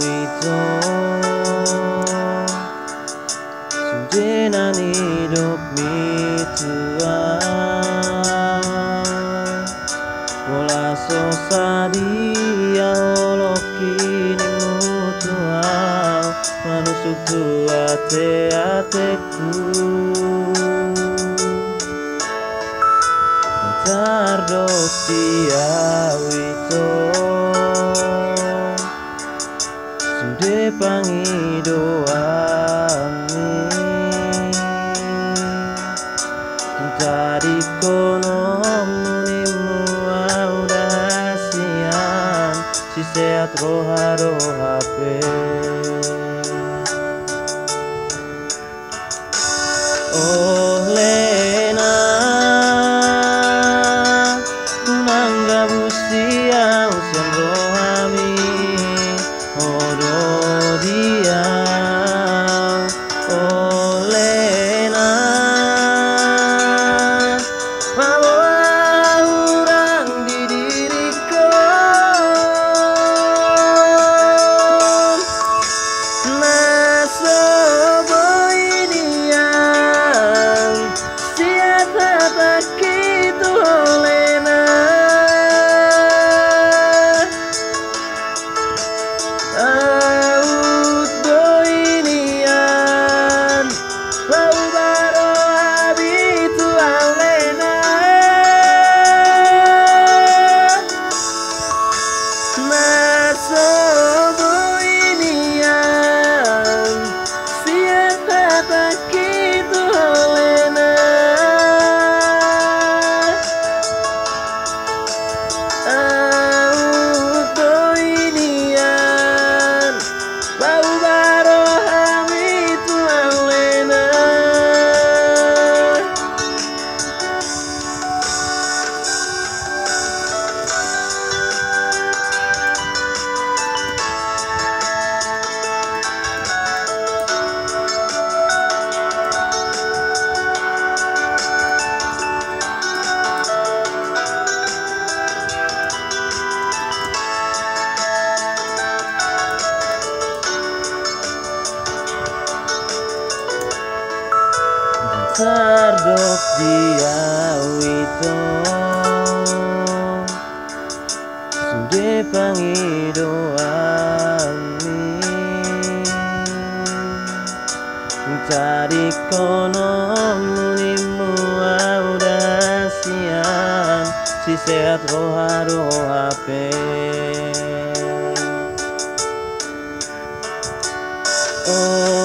wito Sudenan hidup mituan Bola sosadia olok kini mutual Manusuk tua te-ateku Tardok dia wito Sude pangidoami Tadi konom nunimu audasian Si sehat roha pe Oh Lena Kunangga usia rohami Oh dia Oh Lena Bawa orang di diriku Nasobo ini yang siapa tak gitu Lena Auto ini yang Lau baro habitu Lena Nasobo ini yang siapa tak gitu Lena Auto ini yang Lau baro habitu Lena Tardok dia wito Sude pangidoami Tadi konom nunimu audasian Si sehat roha pe Oh